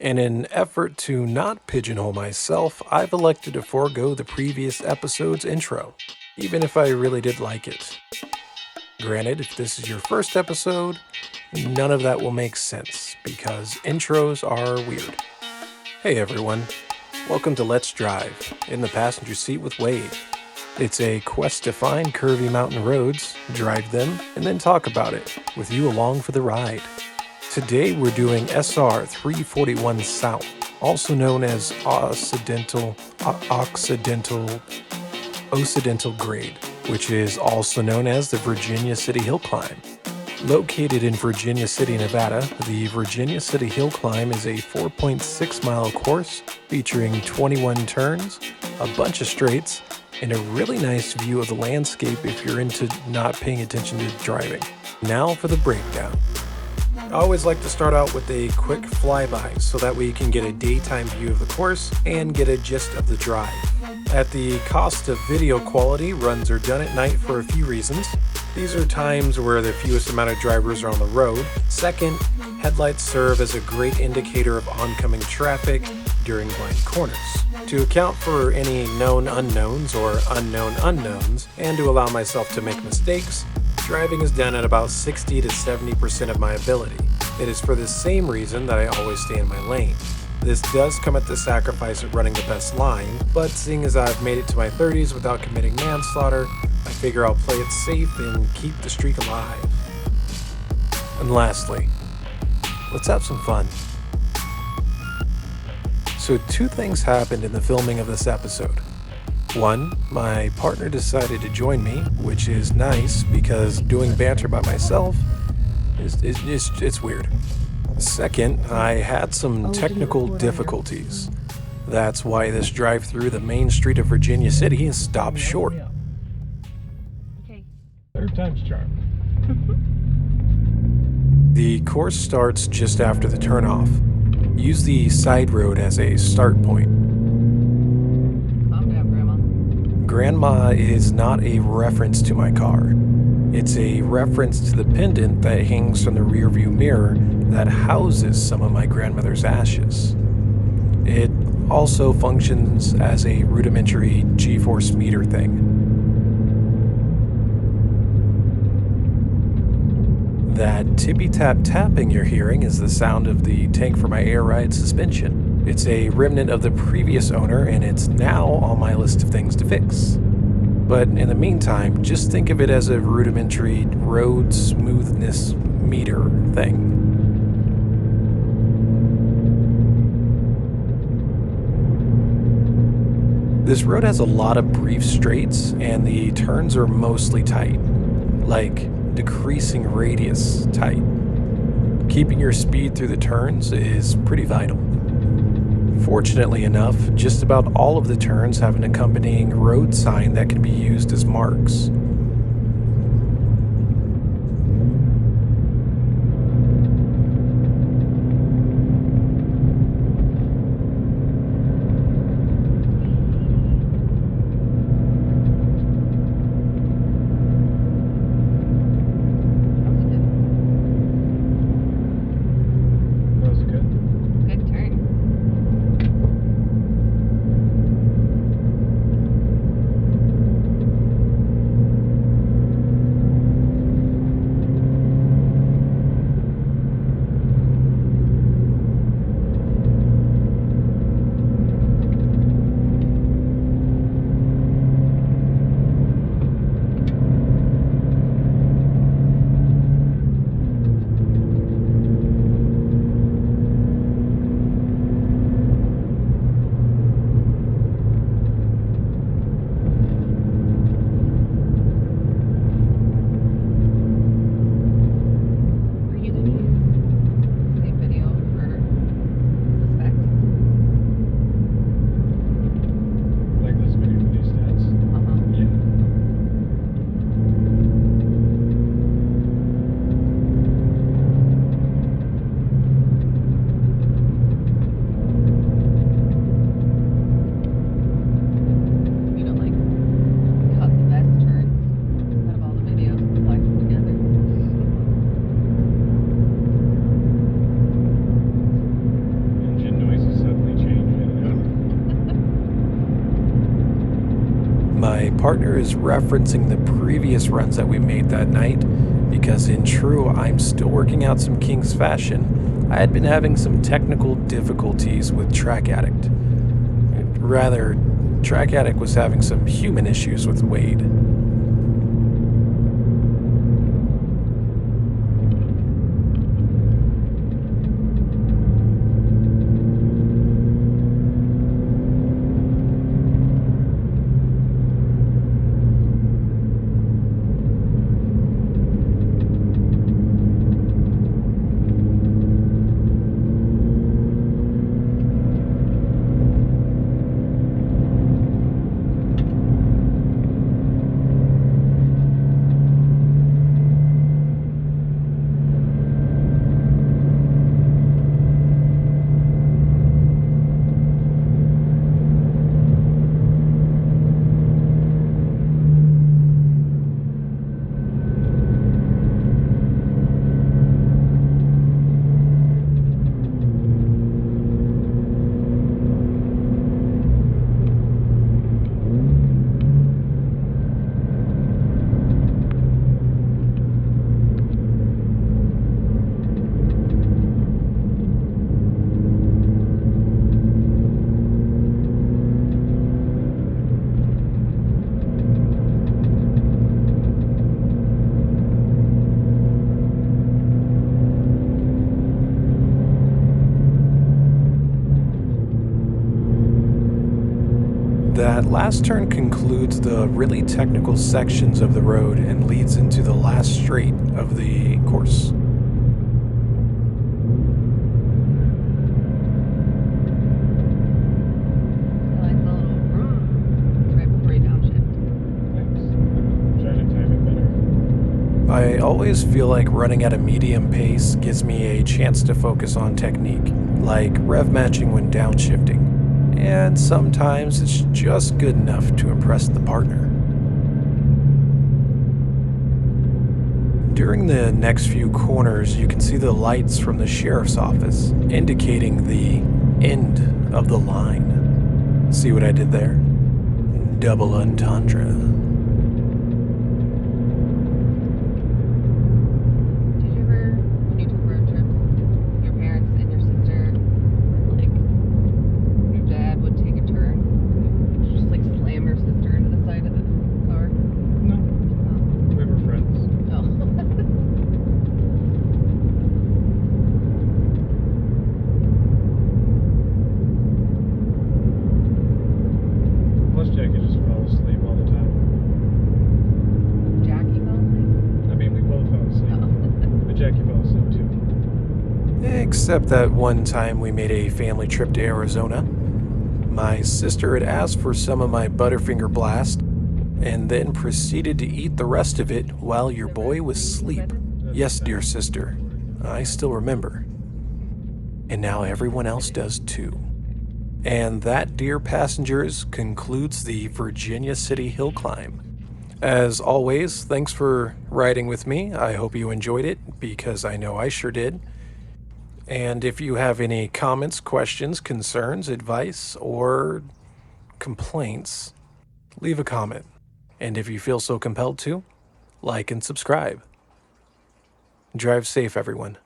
In an effort to not pigeonhole myself, I've elected to forego the previous episode's intro, even if I really did like it. Granted, if this is your first episode, none of that will make sense, because intros are weird. Hey everyone, welcome to Let's Drive, in the passenger seat with Wade. It's a quest to find curvy mountain roads, drive them, and then talk about it, with you along for the ride. Today we're doing SR 341 South, also known as Occidental Grade, which is also known as the Virginia City Hill Climb. Located in Virginia City, Nevada, the Virginia City Hill Climb is a 4.6-mile course featuring 21 turns, a bunch of straights, and a really nice view of the landscape if you're into not paying attention to driving. Now for the breakdown. I always like to start out with a quick flyby so that way you can get a daytime view of the course and get a gist of the drive. At the cost of video quality, runs are done at night for a few reasons. These are times where the fewest amount of drivers are on the road. Second, headlights serve as a great indicator of oncoming traffic during blind corners. To account for any known unknowns or unknown unknowns, and to allow myself to make mistakes, driving is done at about 60 to 70% of my ability. It is for the same reason that I always stay in my lane. This does come at the sacrifice of running the best line, but seeing as I've made it to my 30s without committing manslaughter, I figure I'll play it safe and keep the streak alive. And lastly, let's have some fun. So two things happened in the filming of this episode. One, my partner decided to join me, which is nice because doing banter by myself it's weird. Second, I had some technical difficulties. That's why this drive through the main street of Virginia City is stopped short. Okay. Third time's charm. The course starts just after the turnoff. Use the side road as a start point. Calm down, Grandma. Grandma is not a reference to my car. It's a reference to the pendant that hangs from the rearview mirror that houses some of my grandmother's ashes. It also functions as a rudimentary G-force meter thing. That tippy-tap tapping you're hearing is the sound of the tank for my air ride suspension. It's a remnant of the previous owner, and it's now on my list of things to fix. But in the meantime, just think of it as a rudimentary road smoothness meter thing. This road has a lot of brief straights, and the turns are mostly tight, like decreasing radius tight. Keeping your speed through the turns is pretty vital. Fortunately enough, just about all of the turns have an accompanying road sign that can be used as marks. That was good. Good turn. partner is referencing the previous runs that we made that night, because in true I'm still working out some kinks fashion, I had been having some technical difficulties with Track Addict. Rather, Track Addict was having some human issues with Wade. That last turn concludes the really technical sections of the road and leads into the last straight of the course. I like the little vroom right before you downshift. Thanks. Try to time it better. I always feel like running at a medium pace gives me a chance to focus on technique, like rev matching when downshifting. And sometimes it's just good enough to impress the partner. During the next few corners, you can see the lights from the sheriff's office, indicating the end of the line. See what I did there? Double entendre. Did you ever, when you took road trips, your parents and your sister, like, your dad would take a turn, just like slam your sister into the side of the car? No. We were friends. Oh. Plus Jackie just fell asleep all the time. Jackie fell asleep? I mean, we both fell asleep. But Jackie fell asleep too. Except that one time we made a family trip to Arizona. My sister had asked for some of my Butterfinger Blast, and then proceeded to eat the rest of it while your boy was asleep. Yes, dear sister, I still remember. And now everyone else does too. And that, dear passengers, concludes the Virginia City Hill Climb. As always, thanks for riding with me. I hope you enjoyed it, because I know I sure did. And if you have any comments, questions, concerns, advice, or complaints, leave a comment. And if you feel so compelled to, like and subscribe. Drive safe, everyone.